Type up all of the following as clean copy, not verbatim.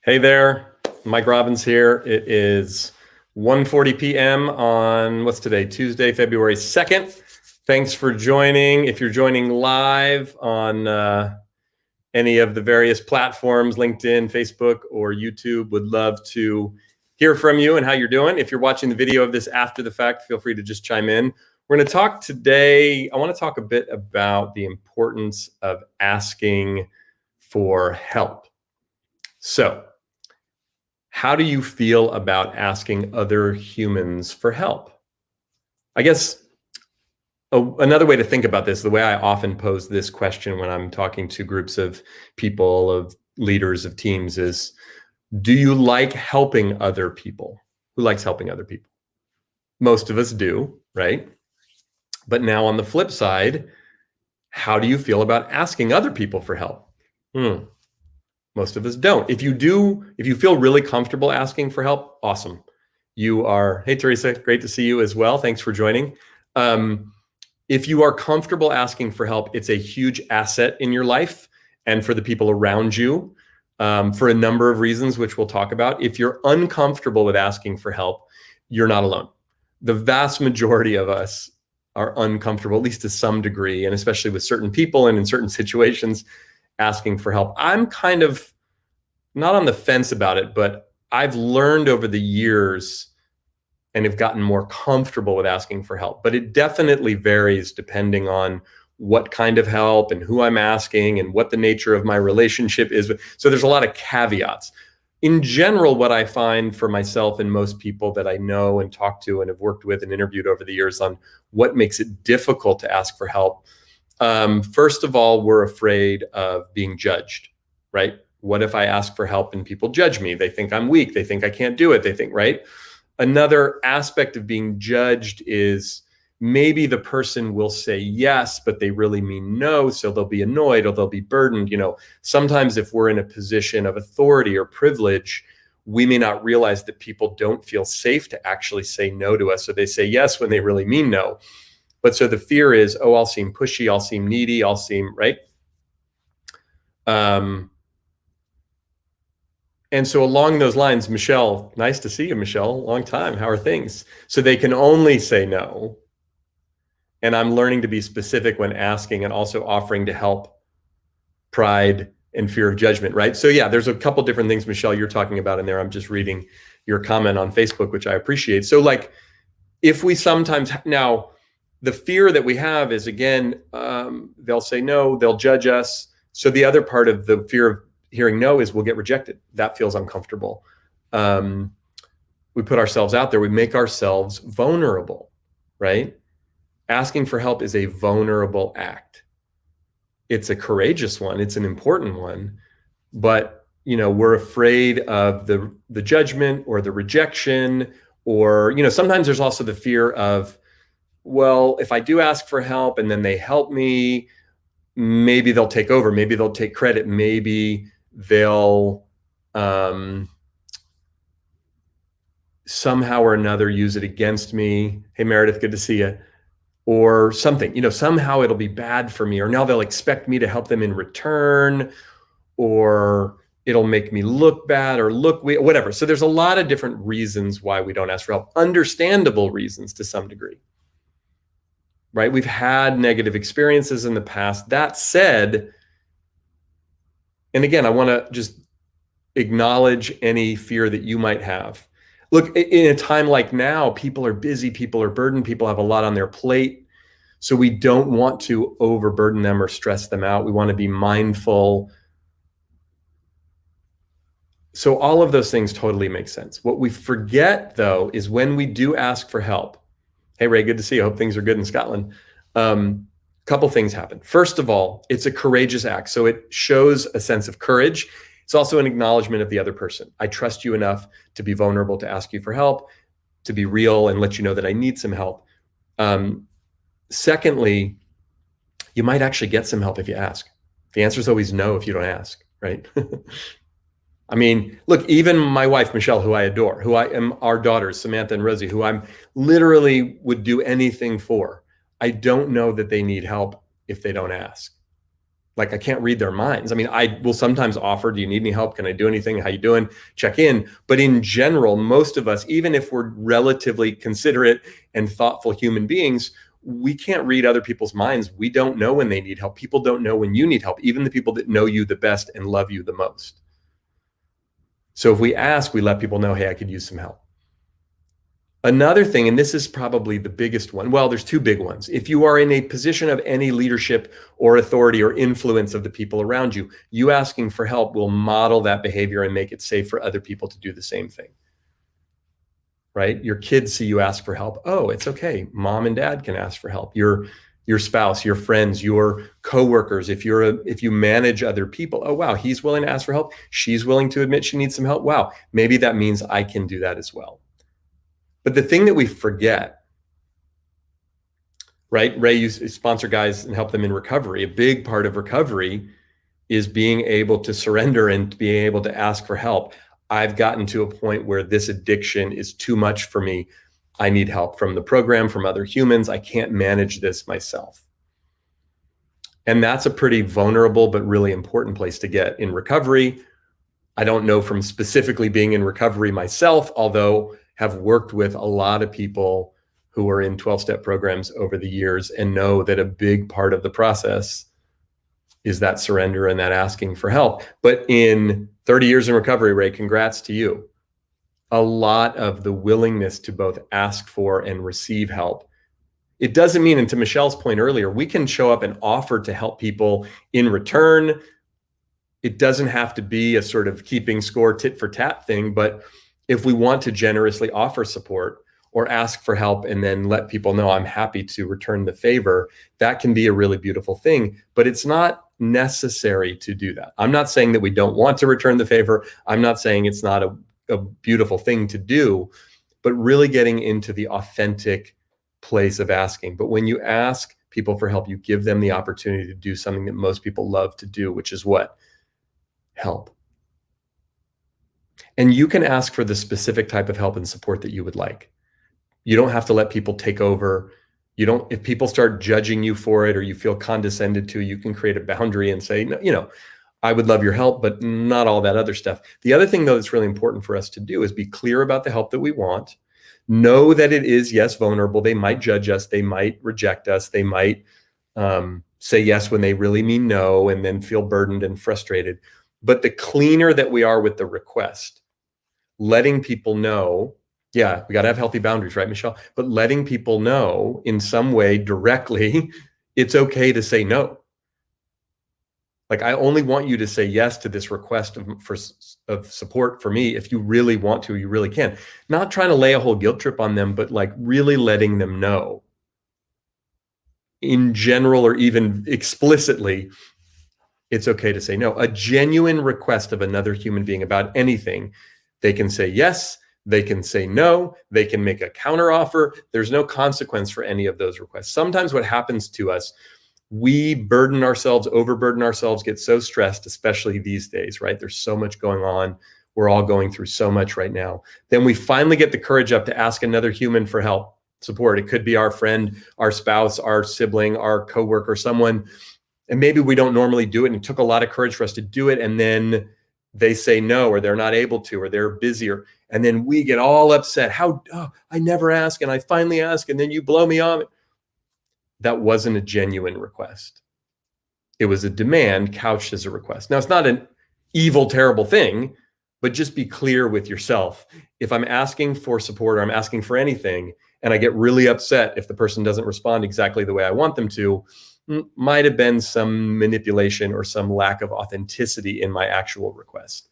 Hey there, Mike Robbins here. It is 1:40 p.m. on, what's today, Tuesday, February 2nd. Thanks for joining. If you're joining live on any of the various platforms, LinkedIn, Facebook, or YouTube, would love to hear from you and how you're doing. If you're watching the video of this after the fact, feel free to just chime in. We're going to talk today, I want to talk a bit about the importance of asking for help. So, how do you feel about asking other humans for help? I guess another way to think about this, the way I often pose this question when I'm talking to groups of people, of leaders of teams, is, do you like helping other people? Who likes helping other people? Most of us do, right? But now on the flip side, how do you feel about asking other people for help? Most of us don't. If you feel really comfortable asking for help, awesome. Hey, Teresa, great to see you as well. Thanks for joining. If you are comfortable asking for help, it's a huge asset in your life and for the people around you for a number of reasons, which we'll talk about. If you're uncomfortable with asking for help, you're not alone. The vast majority of us are uncomfortable, at least to some degree, and especially with certain people and in certain situations, asking for help. I'm kind of not on the fence about it, but I've learned over the years and have gotten more comfortable with asking for help. But it definitely varies depending on what kind of help and who I'm asking and what the nature of my relationship is. So there's a lot of caveats. In general, what I find for myself and most people that I know and talk to and have worked with and interviewed over the years on what makes it difficult to ask for help, first of all, we're afraid of being judged, right? What if I ask for help and people judge me? They think I'm weak. They think I can't do it. They think, right? Another aspect of being judged is maybe the person will say yes, but they really mean no. So they'll be annoyed or they'll be burdened. Sometimes if we're in a position of authority or privilege, we may not realize that people don't feel safe to actually say no to us. So they say yes when they really mean no. But so the fear is, I'll seem pushy, I'll seem needy, I'll seem, right? And so along those lines, Michelle, nice to see you, Michelle, long time. How are things? So they can only say no. And I'm learning to be specific when asking and also offering to help pride and fear of judgment, right? So yeah, there's a couple different things, Michelle, you're talking about in there. I'm just reading your comment on Facebook, which I appreciate. So like, if we sometimes, now the fear that we have is, again, they'll say no, they'll judge us. So the other part of the fear of hearing no is we'll get rejected. That feels uncomfortable. We put ourselves out there. We make ourselves vulnerable, right? Asking for help is a vulnerable act. It's a courageous one. It's an important one. But, we're afraid of the judgment or the rejection, or, sometimes there's also the fear of, well, if I do ask for help and then they help me, maybe they'll take over. Maybe they'll take credit. Maybe they'll somehow or another use it against me. Hey, Meredith, good to see you. Or something, somehow it'll be bad for me, or now they'll expect me to help them in return, or it'll make me look bad or look weak, whatever. So there's a lot of different reasons why we don't ask for help, understandable reasons to some degree, right? We've had negative experiences in the past. That said, and again, I want to just acknowledge any fear that you might have. Look, in a time like now, people are busy, people are burdened, people have a lot on their plate. So we don't want to overburden them or stress them out. We want to be mindful. So all of those things totally make sense. What we forget, though, is when we do ask for help. Hey, Ray, good to see you. Hope things are good in Scotland. Couple things happen. First of all, it's a courageous act. So it shows a sense of courage. It's also an acknowledgement of the other person. I trust you enough to be vulnerable, to ask you for help, to be real and let you know that I need some help. Secondly, you might actually get some help if you ask. The answer is always no if you don't ask, right? I mean, look, even my wife, Michelle, who I adore, our daughters, Samantha and Rosie, who I'm literally would do anything for, I don't know that they need help if they don't ask. Like, I can't read their minds. I mean, I will sometimes offer, do you need any help? Can I do anything? How you doing? Check in. But in general, most of us, even if we're relatively considerate and thoughtful human beings, we can't read other people's minds. We don't know when they need help. People don't know when you need help, even the people that know you the best and love you the most. So if we ask, we let people know, hey, I could use some help. Another thing, and this is probably the biggest one, well, there's two big ones. If you are in a position of any leadership or authority or influence of the people around you, you asking for help will model that behavior and make it safe for other people to do the same thing. Right? Your kids see you ask for help. Oh, it's okay. Mom and dad can ask for help. Your spouse, your friends, your coworkers, if you manage other people, oh wow, he's willing to ask for help. She's willing to admit she needs some help. Wow, maybe that means I can do that as well. But the thing that we forget, right? Ray, you sponsor guys and help them in recovery. A big part of recovery is being able to surrender and being able to ask for help. I've gotten to a point where this addiction is too much for me. I need help from the program, from other humans. I can't manage this myself. And that's a pretty vulnerable but really important place to get in recovery. I don't know from specifically being in recovery myself, although have worked with a lot of people who are in 12-step programs over the years and know that a big part of the process is that surrender and that asking for help. But in 30 years in recovery, Ray, congrats to you. A lot of the willingness to both ask for and receive help. It doesn't mean, and to Michelle's point earlier, we can show up and offer to help people in return. It doesn't have to be a sort of keeping score tit for tat thing, but if we want to generously offer support or ask for help and then let people know I'm happy to return the favor, that can be a really beautiful thing, but it's not necessary to do that. I'm not saying that we don't want to return the favor. I'm not saying it's not a beautiful thing to do, but really getting into the authentic place of asking. But when you ask people for help, you give them the opportunity to do something that most people love to do, which is what? Help. And you can ask for the specific type of help and support that you would like. You don't have to let people take over. If people start judging you for it or you feel condescended to, you can create a boundary and say, no, I would love your help, but not all that other stuff. The other thing, though, that's really important for us to do is be clear about the help that we want. Know that it is, yes, vulnerable. They might judge us. They might reject us. They might say yes when they really mean no and then feel burdened and frustrated. But the cleaner that we are with the request, letting people know, yeah, we got to have healthy boundaries, right, Michelle? But letting people know in some way directly, it's okay to say no. Like, I only want you to say yes to this request of support for me. If you really want to, you really can. Not trying to lay a whole guilt trip on them, but like really letting them know in general or even explicitly, it's okay to say no. A genuine request of another human being about anything, they can say yes, they can say no, they can make a counteroffer. There's no consequence for any of those requests. Sometimes what happens to us, we overburden ourselves, get so stressed, especially these days, right? There's so much going on. We're all going through so much right now. Then we finally get the courage up to ask another human for help, support. It could be our friend, our spouse, our sibling, our coworker, someone. And maybe we don't normally do it. And it took a lot of courage for us to do it. And then they say no, or they're not able to, or they're busier. And then we get all upset. I never ask. And I finally ask. And then you blow me off. That wasn't a genuine request. It was a demand couched as a request. Now, it's not an evil, terrible thing, but just be clear with yourself. If I'm asking for support or I'm asking for anything, and I get really upset if the person doesn't respond exactly the way I want them to, might have been some manipulation or some lack of authenticity in my actual request.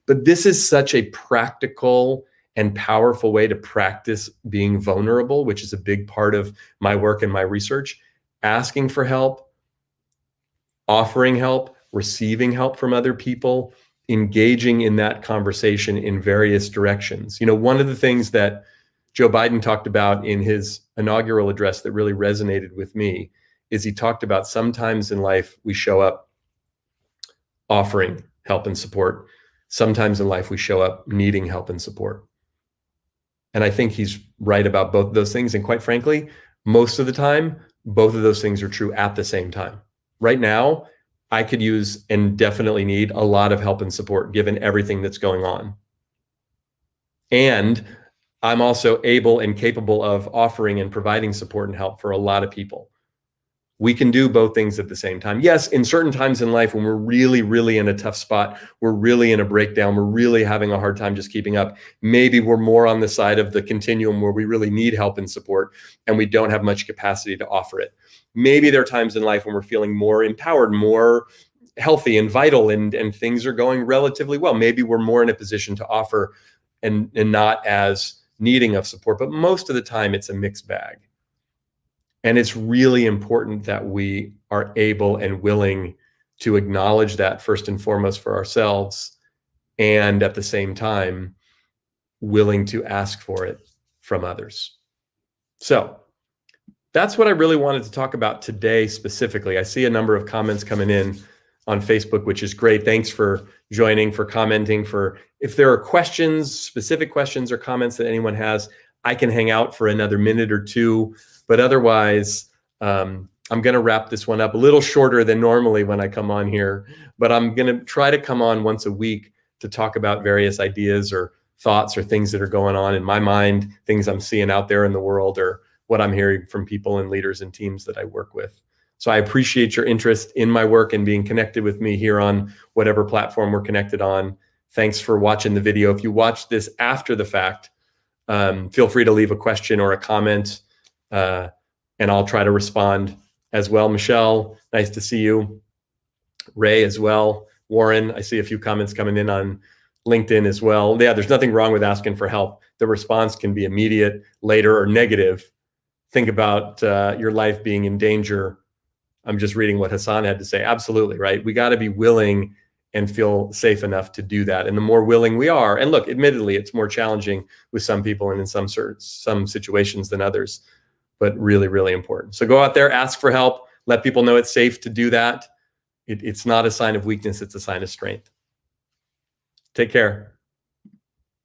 But this is such a practical and powerful way to practice being vulnerable, which is a big part of my work and my research. Asking for help, offering help, receiving help from other people, engaging in that conversation in various directions. One of the things that Joe Biden talked about in his inaugural address that really resonated with me is he talked about sometimes in life we show up offering help and support. Sometimes in life we show up needing help and support. And I think he's right about both of those things. And quite frankly, most of the time, both of those things are true at the same time. Right now, I could use and definitely need a lot of help and support given everything that's going on. And I'm also able and capable of offering and providing support and help for a lot of people. We can do both things at the same time. Yes, in certain times in life when we're really, really in a tough spot, we're really in a breakdown, we're really having a hard time just keeping up. Maybe we're more on the side of the continuum where we really need help and support and we don't have much capacity to offer it. Maybe there are times in life when we're feeling more empowered, more healthy and vital, and things are going relatively well. Maybe we're more in a position to offer and not as needing of support, but most of the time it's a mixed bag. And it's really important that we are able and willing to acknowledge that first and foremost for ourselves, and at the same time, willing to ask for it from others. So that's what I really wanted to talk about today specifically. I see a number of comments coming in on Facebook, which is great. Thanks for joining, for commenting, for if there are questions, specific questions or comments that anyone has, I can hang out for another minute or two. But otherwise, I'm going to wrap this one up a little shorter than normally when I come on here, but I'm going to try to come on once a week to talk about various ideas or thoughts or things that are going on in my mind, things I'm seeing out there in the world, or what I'm hearing from people and leaders and teams that I work with. So I appreciate your interest in my work and being connected with me here on whatever platform we're connected on. Thanks for watching the video. If you watch this after the fact, feel free to leave a question or a comment, and I'll try to respond as well. Michelle, nice to see you. Ray as well. Warren, I see a few comments coming in on LinkedIn as well. Yeah, there's nothing wrong with asking for help. The response can be immediate, later, or negative. Think about your life being in danger. I'm just reading what Hassan had to say. Absolutely, right? We got to be willing and feel safe enough to do that. And the more willing we are, and look, admittedly, it's more challenging with some people and in some situations than others, but really, really important. So go out there, ask for help, let people know it's safe to do that. It's not a sign of weakness, it's a sign of strength. Take care.